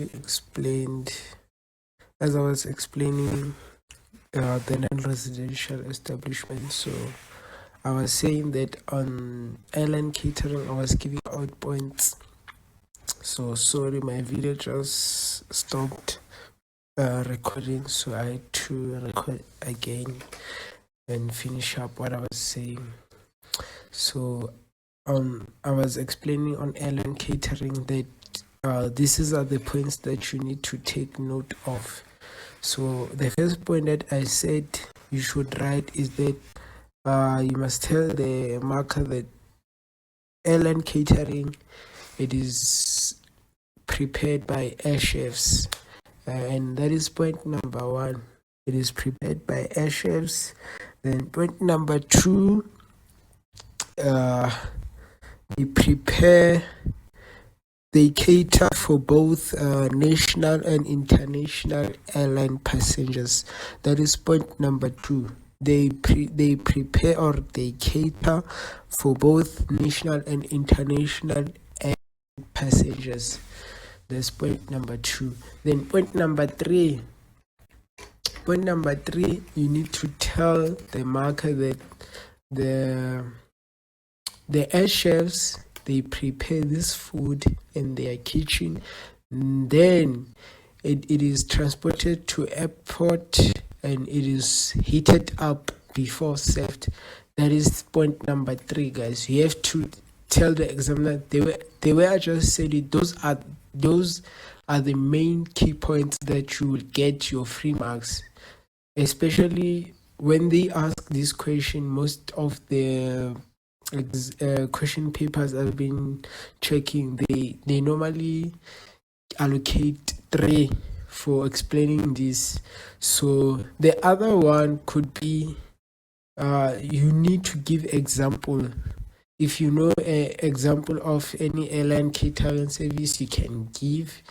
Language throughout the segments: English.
explained, as I was explaining the non-residential establishment. So I was saying that on airline catering, I was giving out points. So sorry, my video just stopped recording, so I had to record again and finish up what I was saying. So I was explaining on airline catering that these are the points that you need to take note of. So the first point that I said you should write is that you must tell the marker that airline catering, it is prepared by air chefs, and that is point number one. It is prepared by air chefs. Then point number two, they cater for both national and international airline passengers. That is point number two. They prepare or they cater for both national and international airline passengers. That's point number two. Then point number three. Point number three, you need to tell the marker that the air chefs, they prepare this food in their kitchen, then it is transported to airport and it is heated up before served. That is point number three, guys. You have to tell the examiner the way I just said it, those are the main key points that you will get your free marks. Especially when they ask this question, most of the question papers I've been checking, they normally allocate 3 for explaining this. So the other one could be you need to give example. If you know an example of any airline catering service, you can give.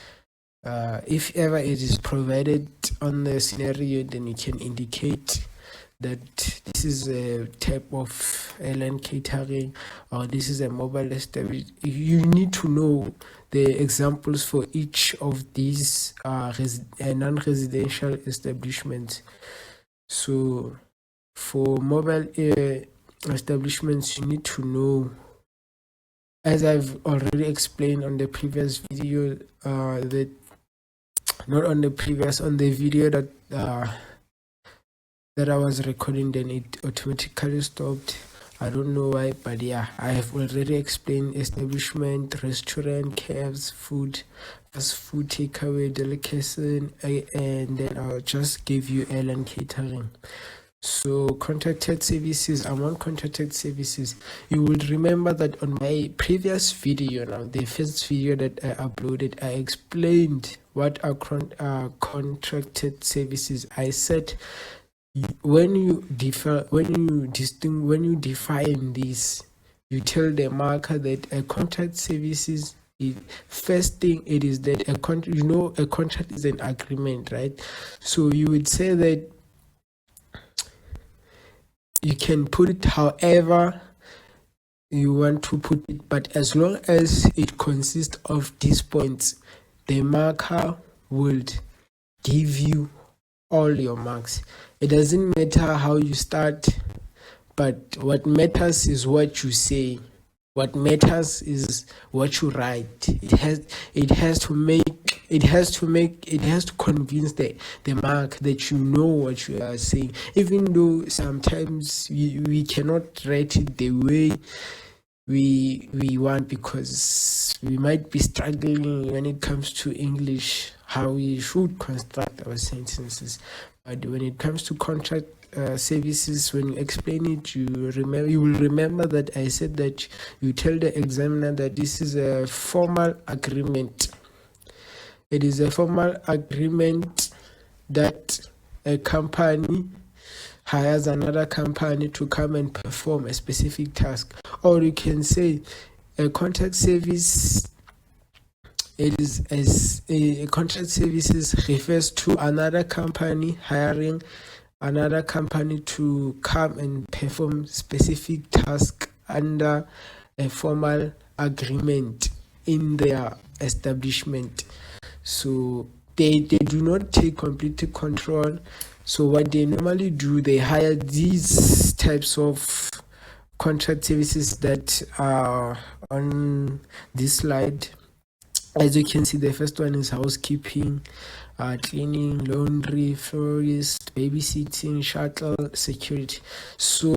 If ever it is provided on the scenario, then you can indicate that this is a type of airline catering or this is a mobile establishment. You need to know the examples for each of these non-residential establishments. So for mobile establishments, you need to know, as I've already explained on the previous video, that not on the previous, on the video that I was recording, then it automatically stopped. I don't know why, but yeah, I have already explained establishment, restaurant, caves, food, fast food, takeaway, delicacy, and then I'll just give you airline catering. So contracted services, among contracted services, you will remember that on my previous video, now the first video that I uploaded, I explained what are contracted services. I said when you define this, you tell the marker that a contract services, first thing it is that a contract is an agreement, right? So you would say that you can put it however you want to put it, but as long as it consists of these points, the marker will give you all your marks. It doesn't matter how you start, but what matters is what you say. What matters is what you write. It has to convince the mark that you know what you are saying, even though sometimes we cannot write it the way we want, because we might be struggling when it comes to English, how we should construct our sentences. But when it comes to contract services, when you explain it, you will remember that I said that you tell the examiner that this is a formal agreement. It is a formal agreement that a company hires another company to come and perform a specific task. Or you can say a contract service, it is as a contract services refers to another company hiring another company to come and perform specific task under a formal agreement in their establishment. So they do not take complete control. So what they normally do, they hire these types of contract services that are on this slide. As you can see, the first one is housekeeping, cleaning, laundry, florist, babysitting, shuttle, security. So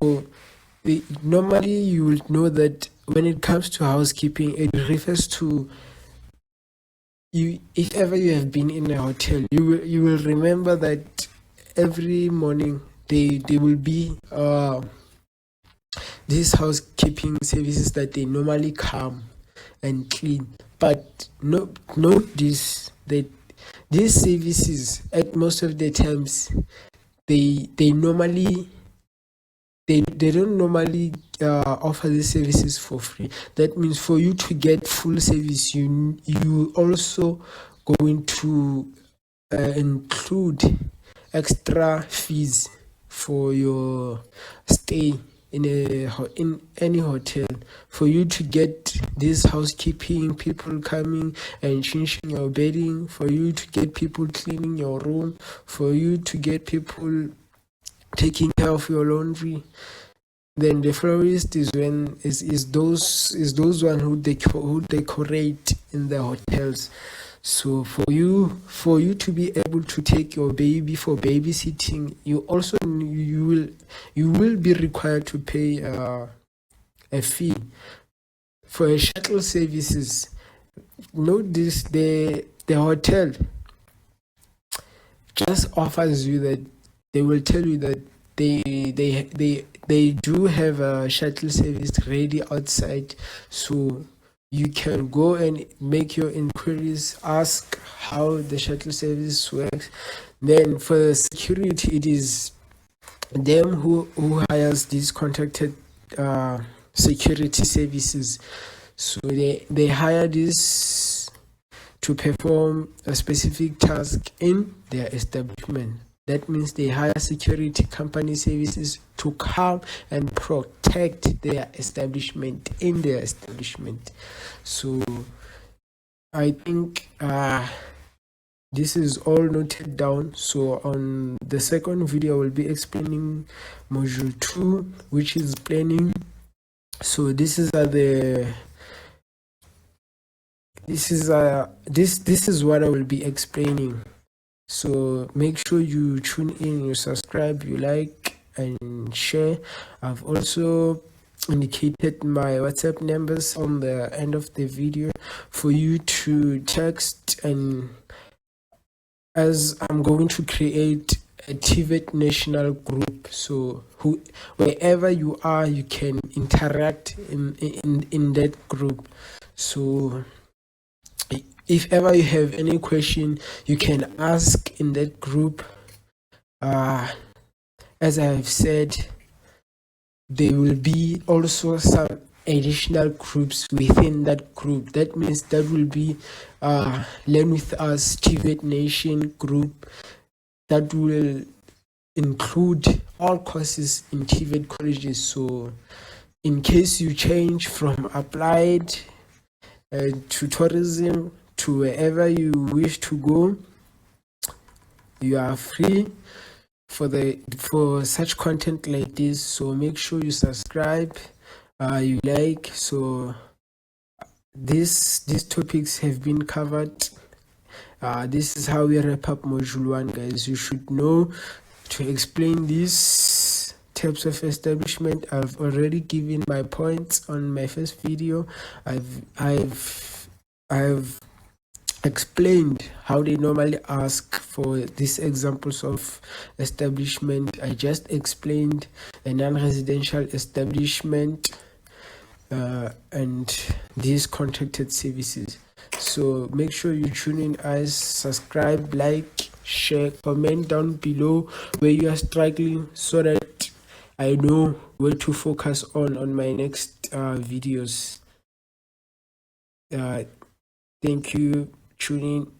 normally you will know that when it comes to housekeeping, it refers to you. If ever you have been in a hotel, you will remember that every morning they will be these housekeeping services that they normally come and clean. But note this, that these services at most of the times they normally they don't normally offer these services for free. That means for you to get full service, you also going to include extra fees for your stay in any hotel. For you to get this housekeeping, people coming and changing your bedding, for you to get people cleaning your room, for you to get people taking care of your laundry, then the florist is those one who decorate in the hotels. So for you to be able to take your baby for babysitting, you will be required to pay a fee for a shuttle services. Note this: the hotel just offers you that. They will tell you that they do have a shuttle service ready outside, so you can go and make your inquiries, ask how the shuttle service works. Then for the security, it is them who hires these contracted security services. So they hire this to perform a specific task in their establishment. That means they hire security company services to come and protect their establishment in their establishment. So I think this is all noted down. So on the second video, I will be explaining module 2, which is planning. So this is what I will be explaining. So make sure you tune in, you subscribe, you like and share. I've also indicated my WhatsApp numbers on the end of the video for you to text, and as I'm going to create a TVET national group, so wherever you are, you can interact in that group. So if ever you have any question, you can ask in that group. As I have said, there will be also some additional groups within that group. That means that will be Learn With Us TVET Nation group that will include all courses in TVET colleges. So in case you change from applied to tourism to wherever you wish to go, you are free for such content like this. So make sure you subscribe, you like. So these topics have been covered. This is how we wrap up module 1, guys. You should know to explain these types of establishment. I've already given my points on my first video. I've explained how they normally ask for these examples of establishment. I just explained a non-residential establishment and these contracted services. So make sure you tune in, guys. Subscribe, like, share, comment down below where you are struggling, so that I know where to focus on my next videos. Thank you. Tune in.